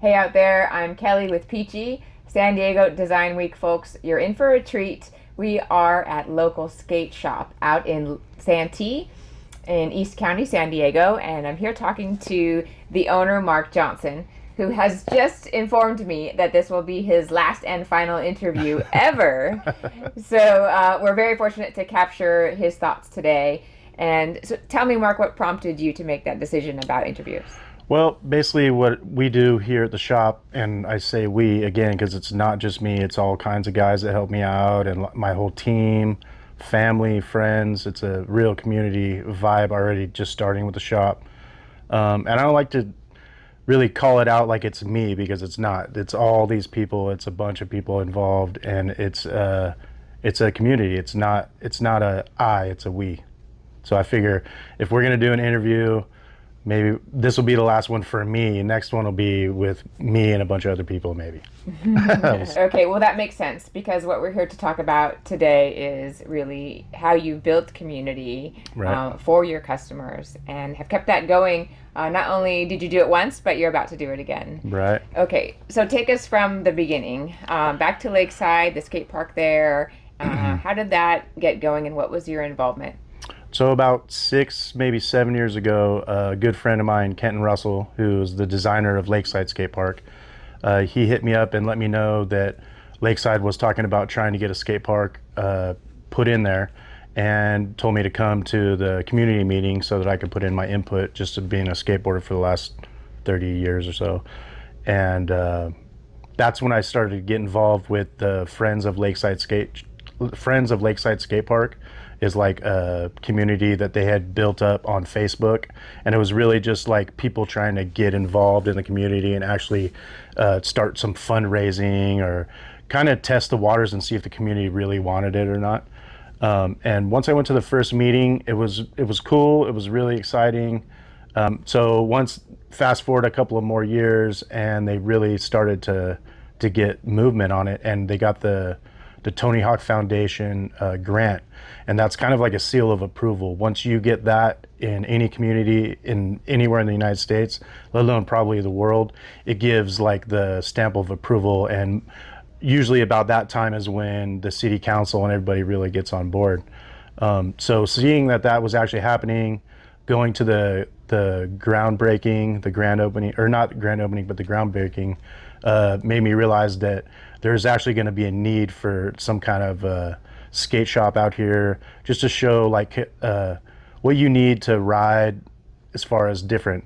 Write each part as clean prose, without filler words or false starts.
Hey out there, I'm Kelly with Peachy. San Diego Design Week, folks, you're in for a treat. We are at local skate shop out in Santee in East County, San Diego, and I'm here talking to the owner, Mark Johnson, who has just informed me that this will be his last and final interview ever. So we're very fortunate to capture his thoughts today. And so tell me, Mark, what prompted you to make that decision about interviews? Well, basically, what we do here at the shop, and I say we again because it's not just me, it's all kinds of guys that help me out and my whole team, family, friends. It's a real community vibe already just starting with the shop. And I don't like to really call it out like it's me because it's not. It's all these people, it's a bunch of people involved, and it's a community. It's not a I, it's a we. So I figure if we're gonna do an interview, maybe this will be the last one for me. Next one will be with me and a bunch of other people, maybe. Okay, well, that makes sense because what we're here to talk about today is really how you built community Right. for your customers and have kept that going. Not only did you do it once, but you're about to do it again. Right. Okay, so take us from the beginning, back to Lakeside, the skate park there. How did that get going and what was your involvement? So about 6, maybe 7 years ago, a good friend of mine, Kenton Russell, who's the designer of Lakeside Skatepark, he hit me up and let me know that Lakeside was talking about trying to get a skate park put in there, and told me to come to the community meeting so that I could put in my input, just to being a skateboarder for the last 30 years or so. And that's when I started to get involved with the Friends of Lakeside Skate Park is like a community that they had built up on Facebook, and it was really just like people trying to get involved in the community and actually start some fundraising or kind of test the waters and see if the community really wanted it or not. And once I went to the first meeting, it was cool. It was really exciting. So once fast forward a couple of more years, and they really started to get movement on it, and they got the Tony Hawk Foundation grant, and that's kind of like a seal of approval. Once you get that in any community in anywhere in the United States, let alone probably the world, it gives like the stamp of approval. And usually about that time is when the city council and everybody really gets on board. So seeing that that was actually happening, going to the groundbreaking, the grand opening, or not the grand opening, but the groundbreaking, made me realize that there's actually going to be a need for some kind of skate shop out here, just to show like what you need to ride as far as different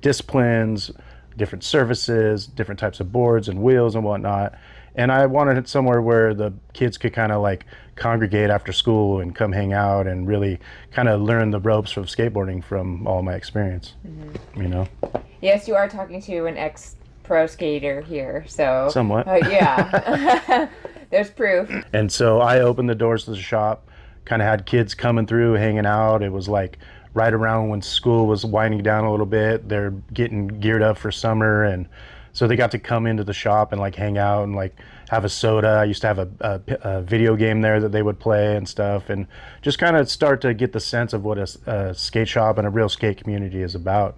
disciplines, different surfaces, different types of boards and wheels and whatnot. And I wanted it somewhere where the kids could kind of like congregate after school and come hang out and really kind of learn the ropes of skateboarding from all my experience, you know? Yes, you are talking to an ex pro skater here, so Somewhat. yeah, there's proof. And so I opened the doors to the shop, kind of had kids coming through, hanging out. It was like right around when school was winding down a little bit. They're getting geared up for summer, and so they got to come into the shop and like hang out and like have a soda. I used to have a video game there that they would play and stuff, and just kind of start to get the sense of what a skate shop and a real skate community is about.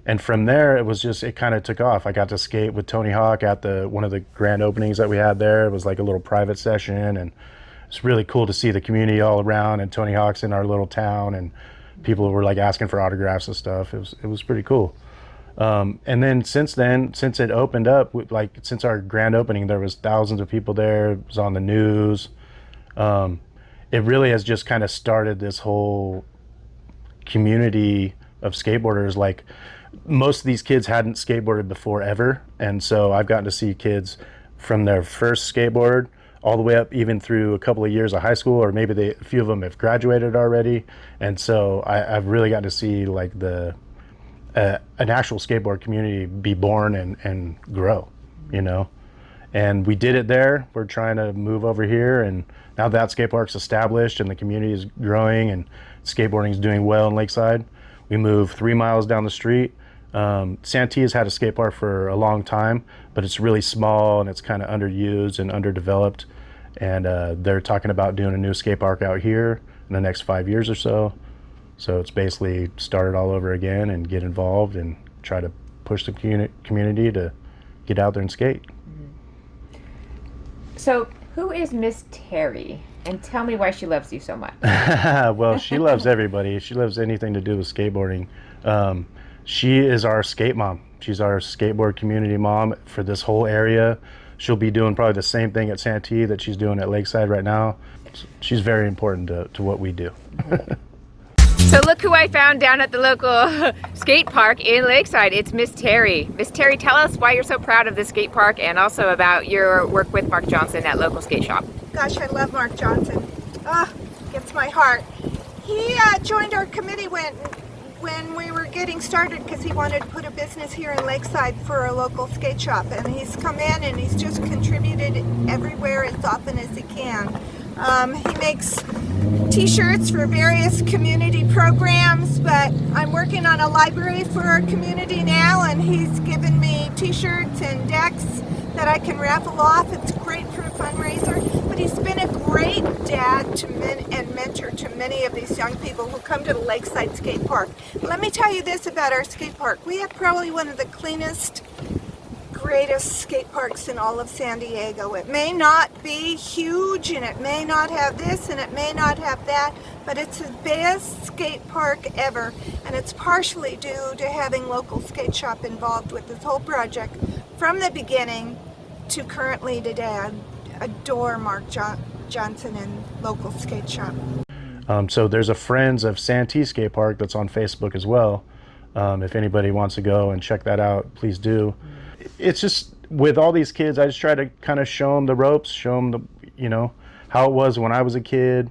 And from there, it kind of took off. I got to skate with Tony Hawk at one of the grand openings that we had there. It was like a little private session, and it's really cool to see the community all around, and Tony Hawk's in our little town, and people were like asking for autographs and stuff. It was pretty cool. And then, since it opened up, like since our grand opening, there was thousands of people there. It was on the news. It really has just kind of started this whole community of skateboarders. Like, most of these kids hadn't skateboarded before ever, and so I've gotten to see kids from their first skateboard all the way up even through a couple of years of high school, or maybe a few of them have graduated already. And so I've really gotten to see like an actual skateboard community be born and grow, you know. And we did it there. We're trying to move over here, and now that skate park's established and the community is growing and skateboarding is doing well in Lakeside, we moved 3 miles down the street. Santee has had a skate park for a long time, but it's really small and it's kind of underused and underdeveloped. And they're talking about doing a new skate park out here in the next 5 years or so. So it's basically start it all over again and get involved and try to push the community to get out there and skate. So, who is Miss Terry? And tell me why she loves you so much. Well, she loves everybody. She loves anything to do with skateboarding. She is our skate mom. She's our skateboard community mom for this whole area. She'll be doing probably the same thing at Santee that she's doing at Lakeside right now. She's very important to what we do. So look who I found down at the local skate park in Lakeside. It's Miss Terry. Miss Terry, tell us why you're so proud of the skate park and also about your work with Mark Johnson at local skate shop. Gosh, I love Mark Johnson. Gets my heart. He joined our committee when we were getting started because he wanted to put a business here in Lakeside for a local skate shop, and he's come in and he's just contributed everywhere as often as he can. He makes t-shirts for various community programs, but I'm working on a library for our community now, and he's given me t-shirts and decks that I can raffle off. It's great for a fundraiser, but he's been a great dad and mentor to many of these young people who come to the Lakeside Skate Park. Let me tell you this about our skate park. We have probably one of the cleanest, greatest skate parks in all of San Diego. It may not be huge, and it may not have this, and it may not have that, but it's the best skate park ever, and it's partially due to having local skate shop involved with this whole project from the beginning to currently today. I adore Mark Johnson and local skate shop. So there's a Friends of Santee Skate Park that's on Facebook as well. If anybody wants to go and check that out, please do. It's just with all these kids, I just try to kind of show them the ropes, show them how it was when I was a kid,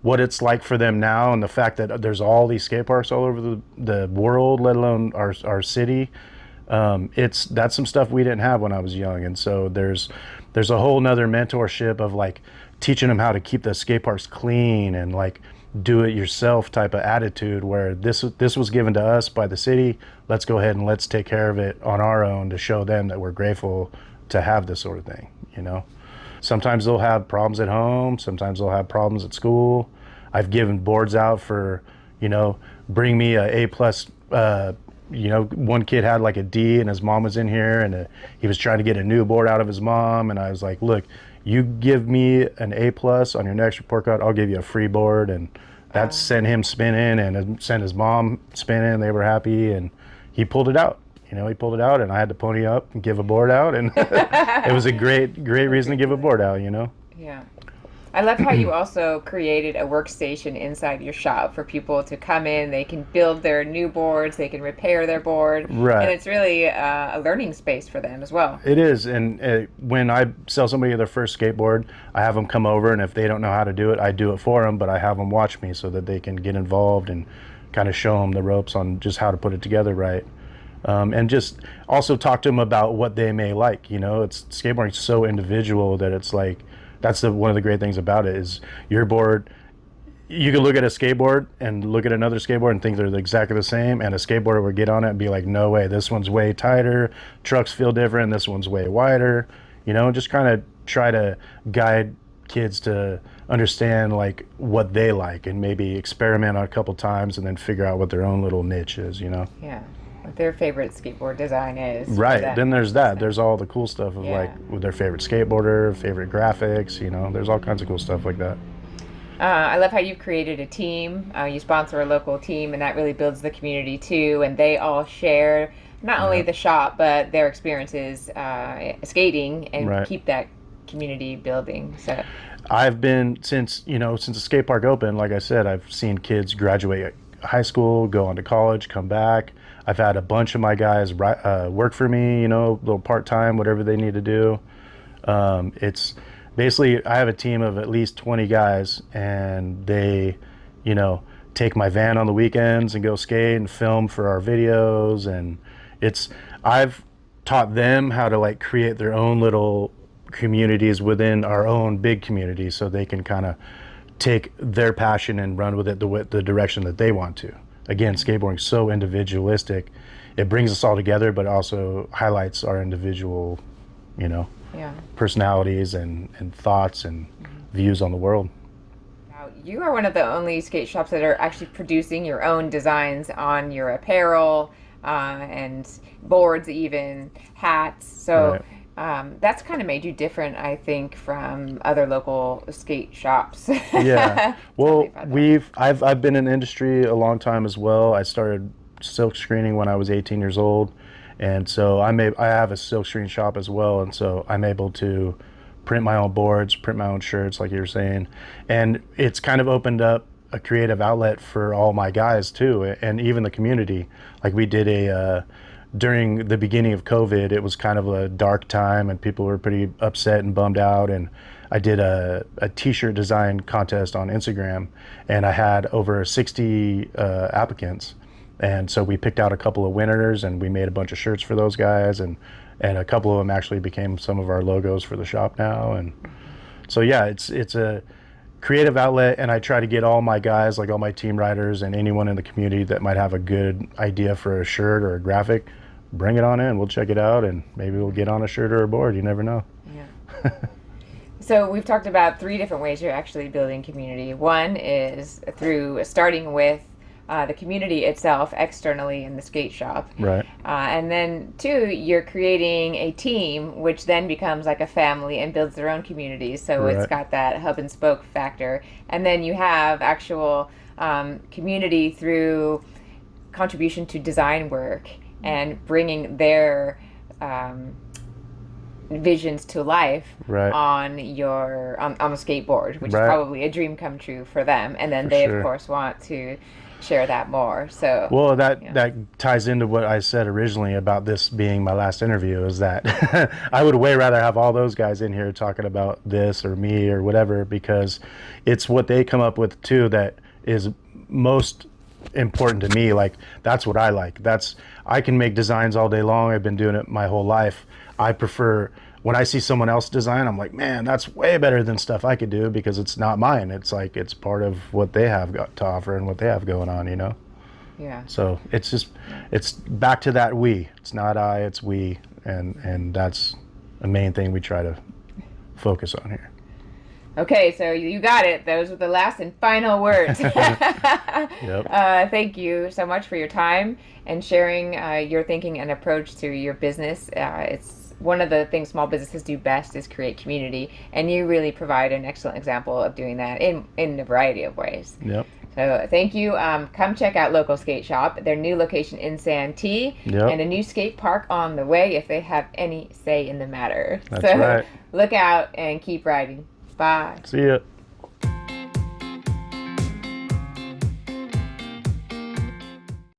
what it's like for them now, and the fact that there's all these skate parks all over the world, let alone our city. That's some stuff we didn't have when I was young, and so there's a whole nother mentorship of like teaching them how to keep the skate parks clean and like do it yourself type of attitude, where this was given to us by the city. Let's go ahead and let's take care of it on our own to show them that we're grateful to have this sort of thing. Sometimes they'll have problems at home, sometimes they'll have problems at school. I've given boards out for bring me a A+. One kid had like a D and his mom was in here, and he was trying to get a new board out of his mom, and I was like, look, you give me an A+ on your next report card, I'll give you a free board. And that sent him spinning and sent his mom spinning. They were happy, and he pulled it out. He pulled it out, and I had to pony up and give a board out, and it was a great reason to give a board out. Yeah. I love how you also created a workstation inside your shop for people to come in. They can build their new boards, they can repair their board, right? And it's really a learning space for them as well. It is, and when I sell somebody their first skateboard, I have them come over, and if they don't know how to do it, I do it for them, but I have them watch me so that they can get involved and kind of show them the ropes on just how to put it together right. And just also talk to them about what they may like. It's skateboarding so individual that it's like, that's one of the great things about it is your board. You can look at a skateboard and look at another skateboard and think they're exactly the same, and a skateboarder would get on it and be like, no way, this one's way tighter, trucks feel different, this one's way wider. Just kind of try to guide kids to understand like what they like, and maybe experiment on a couple times and then figure out what their own little niche is. Yeah. What their favorite skateboard design is. Right. Then there's that. There's all the cool stuff of like with their favorite skateboarder, favorite graphics, there's all kinds of cool stuff like that. I love how you've created a team. You sponsor a local team, and that really builds the community too. And they all share not only the shop, but their experiences skating, and keep that community building. So I've been, since the skate park opened, like I said, I've seen kids graduate high school, go on to college, come back. I've had a bunch of my guys work for me, a little part-time, whatever they need to do. It's basically, I have a team of at least 20 guys, and they, take my van on the weekends and go skate and film for our videos. And I've taught them how to like create their own little communities within our own big community, so they can kind of take their passion and run with it the direction that they want to. Again, skateboarding is so individualistic. It brings us all together, but also highlights our individual, personalities and thoughts and views on the world. Now, you are one of the only skate shops that are actually producing your own designs on your apparel. and boards, even hats. So that's kind of made you different, I think, from other local skate shops. Yeah. Tell me Well, about that. I've been in the industry a long time as well. I started silk screening when I was 18 years old, and so I have a silk screen shop as well, and so I'm able to print my own boards, print my own shirts, like you were saying, and it's kind of opened up a creative outlet for all my guys too, and even the community. Like we did during the beginning of COVID, it was kind of a dark time and people were pretty upset and bummed out. And I did a t-shirt design contest on Instagram, and I had over 60 applicants. And so we picked out a couple of winners and we made a bunch of shirts for those guys. And a couple of them actually became some of our logos for the shop now. And so, yeah, it's a creative outlet, and I try to get all my guys, like all my team riders and anyone in the community that might have a good idea for a shirt or a graphic, bring it on in. We'll check it out, and maybe we'll get on a shirt or a board. You never know. Yeah. So we've talked about 3 different ways you're actually building community. One is through starting with the community itself externally in the skate shop. Right. And then 2, you're creating a team, which then becomes like a family and builds their own communities. So it's got that hub and spoke factor. And then you have actual community through contribution to design work and bringing their visions to life on a skateboard, which is probably a dream come true for them. And then they of course want to share that more. So well, that ties into what I said originally about this being my last interview, is that I would way rather have all those guys in here talking about this or me or whatever, because it's what they come up with too that is most important to me. Like, that's what I like. I can make designs all day long. I've been doing it my whole life. I prefer when I see someone else design, I'm like, man, that's way better than stuff I could do, because it's not mine. It's like, it's part of what they have got to offer and what they have going on, you know? Yeah. So it's back to that we. It's not I, it's we. And that's the main thing we try to focus on here. Okay, so you got it. Those were the last and final words. Yep. Thank you so much for your time and sharing your thinking and approach to your business. It's one of the things small businesses do best is create community, and you really provide an excellent example of doing that in a variety of ways. Yep. So thank you. Come check out Local Skate Shop, their new location in Santee, and a new skate park on the way if they have any say in the matter. That's right. Look out and keep riding. Bye. See ya.